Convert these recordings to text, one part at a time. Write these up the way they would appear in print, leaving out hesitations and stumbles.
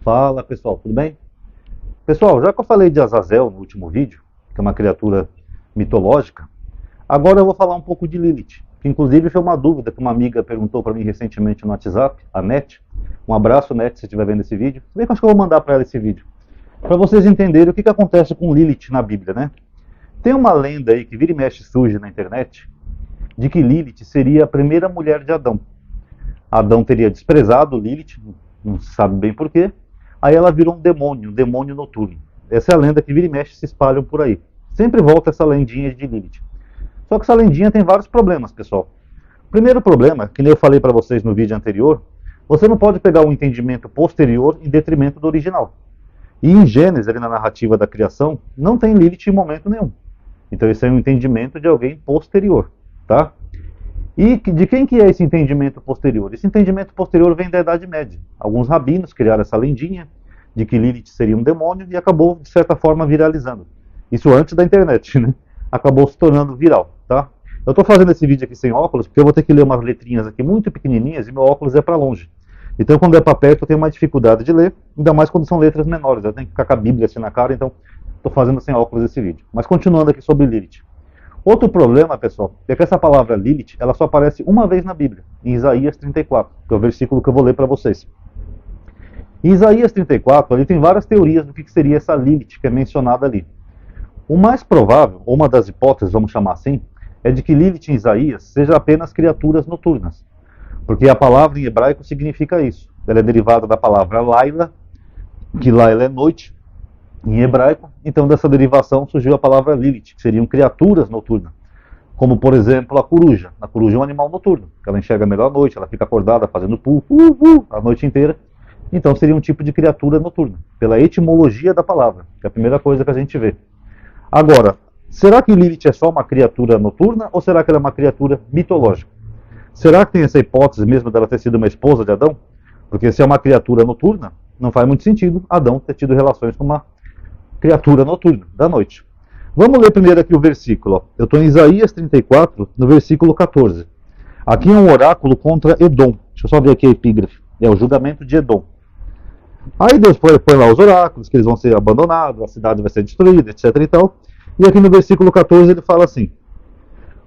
Fala pessoal, tudo bem? Pessoal, já que eu falei de Azazel no último vídeo, que é uma criatura mitológica, agora eu vou falar um pouco de Lilith, que inclusive foi uma dúvida que uma amiga perguntou para mim recentemente no WhatsApp, a Net. Um abraço, Net, se estiver vendo esse vídeo. Se bem que eu acho que eu vou mandar para ela esse vídeo, para vocês entenderem o que acontece com Lilith na Bíblia, né? Tem uma lenda aí que vira e mexe surge na internet, de que Lilith seria a primeira mulher de Adão. Adão teria desprezado Lilith, não se sabe bem porquê. Aí ela virou um demônio noturno. Essa é a lenda que vira e mexe se espalham por aí. Sempre volta essa lendinha de Lilith. Só que essa lendinha tem vários problemas, pessoal. Primeiro problema, que nem eu falei para vocês no vídeo anterior, você não pode pegar um entendimento posterior em detrimento do original. E em Gênesis, ali na narrativa da criação, não tem Lilith em momento nenhum. Então esse é um entendimento de alguém posterior, tá? E de quem que é esse entendimento posterior? Esse entendimento posterior vem da Idade Média. Alguns rabinos criaram essa lendinha de que Lilith seria um demônio e acabou, de certa forma, viralizando. Isso antes da internet, né? Acabou se tornando viral, tá? Eu estou fazendo esse vídeo aqui sem óculos porque eu vou ter que ler umas letrinhas aqui muito pequenininhas e meu óculos é para longe. Então, quando é para perto, eu tenho mais dificuldade de ler, ainda mais quando são letras menores. Eu tenho que ficar com a Bíblia assim na cara, então estou fazendo sem óculos esse vídeo. Mas continuando aqui sobre Lilith. Outro problema, pessoal, é que essa palavra Lilith, ela só aparece uma vez na Bíblia, em Isaías 34, que é o versículo que eu vou ler para vocês. Em Isaías 34, ali tem várias teorias do que seria essa Lilith que é mencionada ali. O mais provável, ou uma das hipóteses, vamos chamar assim, é de que Lilith em Isaías seja apenas criaturas noturnas, porque a palavra em hebraico significa isso. Ela é derivada da palavra Laila, que Laila é noite, em hebraico, então dessa derivação surgiu a palavra Lilith, que seriam criaturas noturnas, como por exemplo a coruja. A coruja é um animal noturno, ela enxerga melhor à noite, ela fica acordada fazendo a noite inteira, então seria um tipo de criatura noturna, pela etimologia da palavra, que é a primeira coisa que a gente vê. Agora, será que Lilith é só uma criatura noturna ou será que ela é uma criatura mitológica? Será que tem essa hipótese mesmo dela ter sido uma esposa de Adão? Porque se é uma criatura noturna, não faz muito sentido Adão ter tido relações com uma criatura noturna, da noite. Vamos ler primeiro aqui o versículo. Ó. Eu estou em Isaías 34, no versículo 14. Aqui é um oráculo contra Edom. Deixa eu só ver aqui a epígrafe. É o julgamento de Edom. Aí Deus põe lá os oráculos, que eles vão ser abandonados, a cidade vai ser destruída, etc. e tal. E aqui no versículo 14 ele fala assim: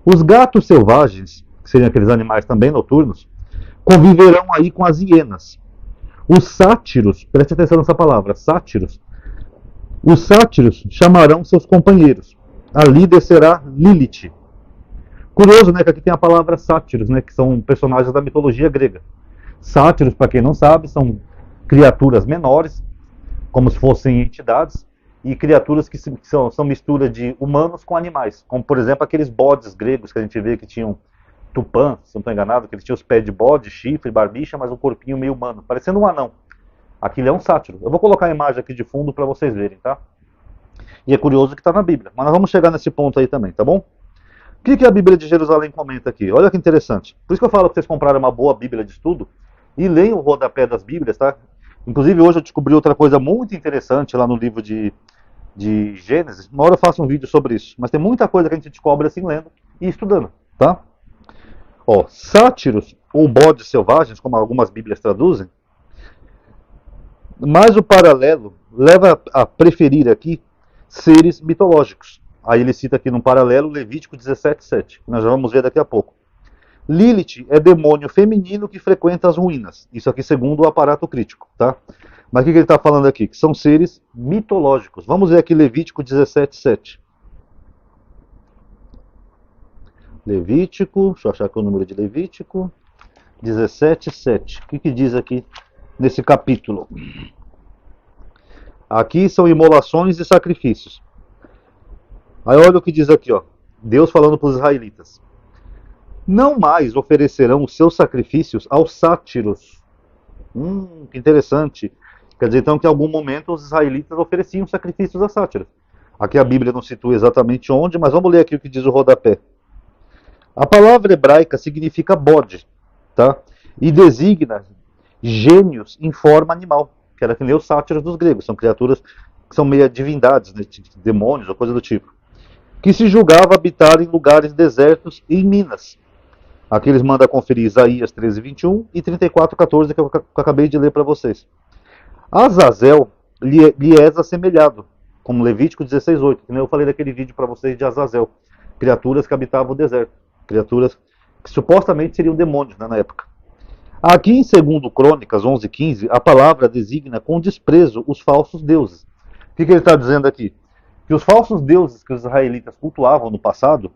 os gatos selvagens, que seriam aqueles animais também noturnos, conviverão aí com as hienas. Os sátiros, preste atenção nessa palavra, sátiros, os sátiros chamarão seus companheiros. Ali descerá Lilith. Curioso, né, que aqui tem a palavra sátiros, né, que são personagens da mitologia grega. Sátiros, para quem não sabe, são criaturas menores, como se fossem entidades, e criaturas que são mistura de humanos com animais, como por exemplo aqueles bodes gregos que a gente vê que tinham tupã, se não estou enganado, que eles tinham os pés de bode, chifre, barbicha, mas um corpinho meio humano, parecendo um anão. Aquilo é um sátiro. Eu vou colocar a imagem aqui de fundo para vocês verem, tá? E é curioso que está na Bíblia. Mas nós vamos chegar nesse ponto aí também, tá bom? O que a Bíblia de Jerusalém comenta aqui? Olha que interessante. Por isso que eu falo que vocês compraram uma boa Bíblia de estudo e leiam o rodapé das Bíblias, tá? Inclusive hoje eu descobri outra coisa muito interessante lá no livro de Gênesis. Uma hora eu faço um vídeo sobre isso. Mas tem muita coisa que a gente descobre assim lendo e estudando, tá? Ó, sátiros ou bodes selvagens, como algumas Bíblias traduzem, mas o paralelo leva a preferir aqui seres mitológicos. Aí ele cita aqui no paralelo Levítico 17:7, que nós já vamos ver daqui a pouco. Lilith é demônio feminino que frequenta as ruínas. Isso aqui segundo o aparato crítico, tá? Mas o que ele está falando aqui? Que são seres mitológicos. Vamos ver aqui Levítico 17:7. Levítico, deixa eu achar aqui o número de Levítico. 17:7. O que diz aqui nesse capítulo? Aqui são imolações e sacrifícios. Aí olha o que diz aqui, ó. Deus falando para os israelitas. Não mais oferecerão os seus sacrifícios aos sátiros. Que interessante. Quer dizer, então, que em algum momento os israelitas ofereciam sacrifícios a sátiros. Aqui a Bíblia não situa exatamente onde, mas vamos ler aqui o que diz o rodapé. A palavra hebraica significa bode, tá? E designa gênios em forma animal, que era que nem os sátiros dos gregos, são criaturas que são meio divindades, né, demônios ou coisa do tipo, que se julgava habitar em lugares desertos e em minas. Aqui eles mandam conferir Isaías 13:21 e 34:14 que eu acabei de ler para vocês. Azazel lhe és assemelhado, como Levítico 16:8, que nem eu falei daquele vídeo para vocês de Azazel, criaturas que habitavam o deserto, criaturas que supostamente seriam demônios, né, na época. Aqui em 2 Crônicas 11:15, a palavra designa com desprezo os falsos deuses. O que ele está dizendo aqui? Que os falsos deuses que os israelitas cultuavam no passado,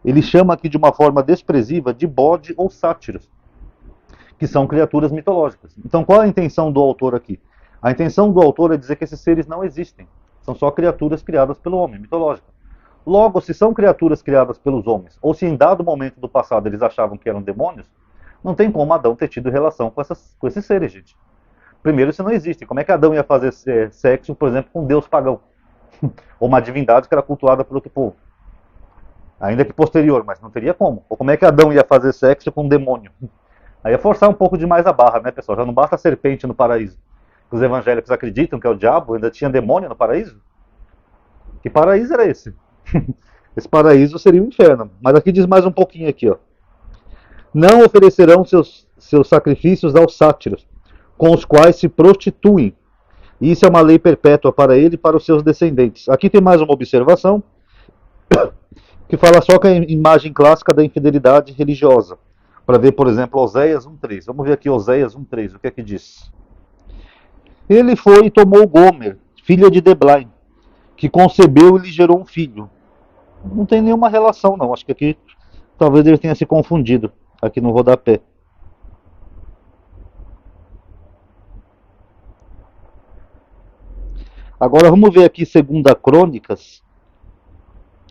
ele chama aqui de uma forma desprezível de bode ou sátiros, que são criaturas mitológicas. Então qual é a intenção do autor aqui? A intenção do autor é dizer que esses seres não existem, são só criaturas criadas pelo homem, mitológicas. Logo, se são criaturas criadas pelos homens, ou se em dado momento do passado eles achavam que eram demônios, não tem como Adão ter tido relação com esses seres, gente. Primeiro, isso não existe. Como é que Adão ia fazer sexo, por exemplo, com um deus pagão? Ou uma divindade que era cultuada por outro povo? Ainda que posterior, mas não teria como. Ou como é que Adão ia fazer sexo com um demônio? Aí é forçar um pouco demais a barra, né, pessoal? Já não basta a serpente no paraíso. Os evangélicos acreditam que é o diabo, ainda tinha demônio no paraíso? Que paraíso era esse? Esse paraíso seria o inferno. Mas aqui diz mais um pouquinho aqui, ó. Não oferecerão seus sacrifícios aos sátiros, com os quais se prostituem. Isso é uma lei perpétua para ele e para os seus descendentes. Aqui tem mais uma observação, que fala só que é a imagem clássica da infidelidade religiosa. Para ver, por exemplo, Oséias 1:3. Vamos ver aqui Oséias 1:3, o que é que diz? Ele foi e tomou Gomer, filha de Deblaim, que concebeu e lhe gerou um filho. Não tem nenhuma relação, não. Acho que aqui talvez ele tenha se confundido, aqui no rodapé. Agora vamos ver aqui 2 Crônicas.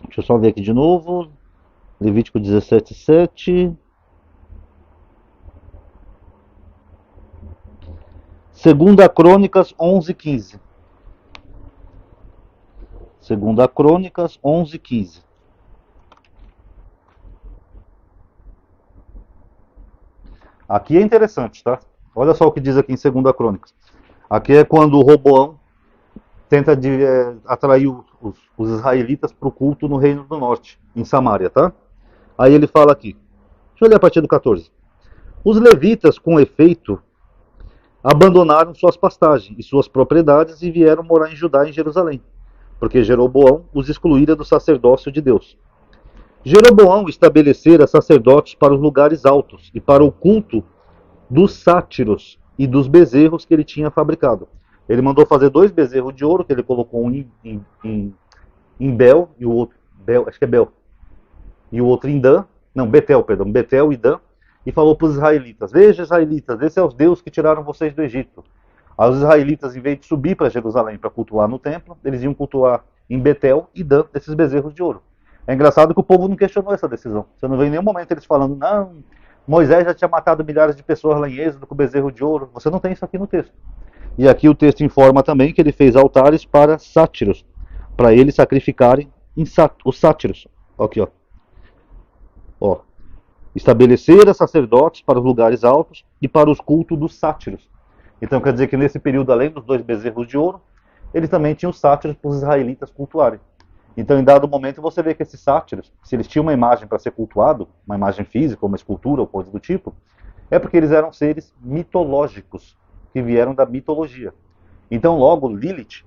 Deixa eu só ver aqui de novo. Levítico 17:7. 2 Crônicas 11:15. 2 Crônicas 11:15. Aqui é interessante, tá? Olha só o que diz aqui em 2 Crônicas. Aqui é quando o Roboão tenta atrair os israelitas para o culto no Reino do Norte, em Samaria, tá? Aí ele fala aqui. Deixa eu ler a partir do 14. Os levitas, com efeito, abandonaram suas pastagens e suas propriedades e vieram morar em Judá e em Jerusalém, porque Jeroboão os excluíra do sacerdócio de Deus. Jeroboão estabelecera sacerdotes para os lugares altos e para o culto dos sátiros e dos bezerros que ele tinha fabricado. Ele mandou fazer 2 bezerros de ouro, que ele colocou um em Bel e o outro, acho que é Bel, e o outro em Dan, não, Betel, perdão, Betel e Dan, e falou para os israelitas: veja, israelitas, esses são os deuses que tiraram vocês do Egito. Aí os israelitas, em vez de subir para Jerusalém para cultuar no templo, eles iam cultuar em Betel e Dan esses bezerros de ouro. É engraçado que o povo não questionou essa decisão. Você não vê em nenhum momento eles falando: não, Moisés já tinha matado milhares de pessoas lá em Êxodo com bezerro de ouro. Você não tem isso aqui no texto. E aqui o texto informa também que ele fez altares para sátiros, para eles sacrificarem os sátiros. Aqui, ó. Estabelecer sacerdotes para os lugares altos e para os cultos dos sátiros. Então quer dizer que nesse período, além dos 2 bezerros de ouro, ele também tinha os sátiros para os israelitas cultuarem. Então, em dado momento, você vê que esses sátiros, se eles tinham uma imagem para ser cultuado, uma imagem física, uma escultura ou coisa do tipo, é porque eles eram seres mitológicos, que vieram da mitologia. Então, logo, Lilith,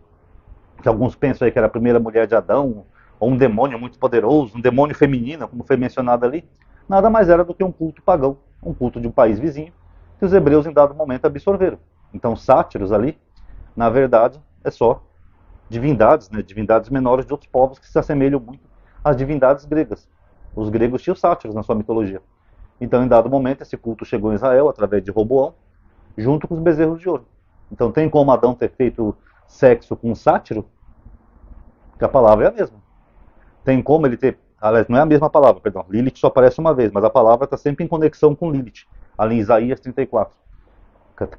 que alguns pensam aí que era a primeira mulher de Adão, ou um demônio muito poderoso, um demônio feminino, como foi mencionado ali, nada mais era do que um culto pagão, um culto de um país vizinho, que os hebreus, em dado momento, absorveram. Então, sátiros ali, na verdade, é só divindades, né, divindades menores de outros povos que se assemelham muito às divindades gregas. Os gregos tinham sátiros na sua mitologia. Então, em dado momento, esse culto chegou em Israel através de Roboão, junto com os bezerros de ouro. Então, tem como Adão ter feito sexo com um sátiro? Que a palavra é a mesma. Tem como ele ter... Aliás, não é a mesma palavra, perdão. Lilith só aparece uma vez, mas a palavra está sempre em conexão com Lilith. Ali em Isaías 34.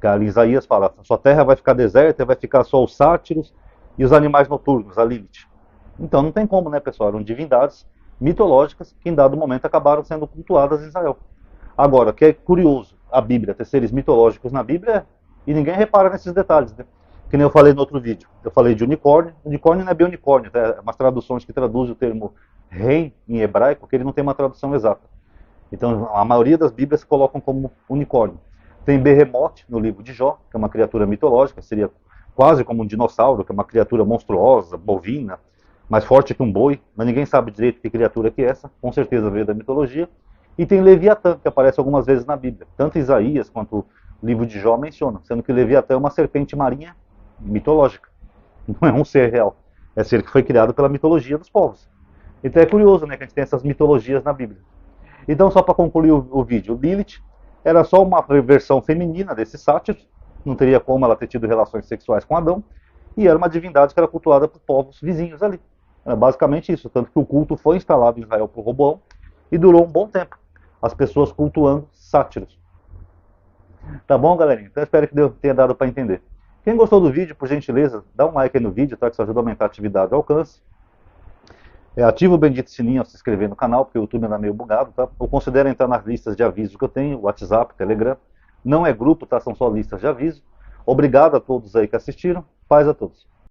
Ali em Isaías fala: sua terra vai ficar deserta, vai ficar só os sátiros e os animais noturnos, a Lilith. Então não tem como, né, pessoal? Eram divindades mitológicas que em dado momento acabaram sendo cultuadas em Israel. Agora, o que é curioso, a Bíblia ter seres mitológicos na Bíblia, e ninguém repara nesses detalhes, né? Que nem eu falei no outro vídeo. Eu falei de unicórnio. Unicórnio não é bem unicórnio, tá? É umas traduções que traduzem o termo rei em hebraico, porque ele não tem uma tradução exata. Então, a maioria das Bíblias colocam como unicórnio. Tem Behemoth no livro de Jó, que é uma criatura mitológica, seria quase como um dinossauro, que é uma criatura monstruosa, bovina, mais forte que um boi, mas ninguém sabe direito que criatura que é essa, com certeza veio da mitologia. E tem Leviatã, que aparece algumas vezes na Bíblia. Tanto Isaías quanto o livro de Jó mencionam, sendo que Leviatã é uma serpente marinha mitológica, não é um ser real, é ser que foi criado pela mitologia dos povos. Então é curioso, né, que a gente tem essas mitologias na Bíblia. Então, só para concluir o vídeo, Lilith era só uma versão feminina desses sátiros, não teria como ela ter tido relações sexuais com Adão, e era uma divindade que era cultuada por povos vizinhos ali. Era basicamente isso, tanto que o culto foi instalado em Israel por Roboão e durou um bom tempo, as pessoas cultuando sátiros. Tá bom, galerinha? Então espero que tenha dado para entender. Quem gostou do vídeo, por gentileza, dá um like aí no vídeo, tá? Que isso ajuda a aumentar a atividade e o alcance. Ativa o bendito sininho ao se inscrever no canal, porque o YouTube anda meio bugado, tá? Ou considera entrar nas listas de avisos que eu tenho, WhatsApp, Telegram. Não é grupo, tá? São só listas de aviso. Obrigado a todos aí que assistiram. Paz a todos.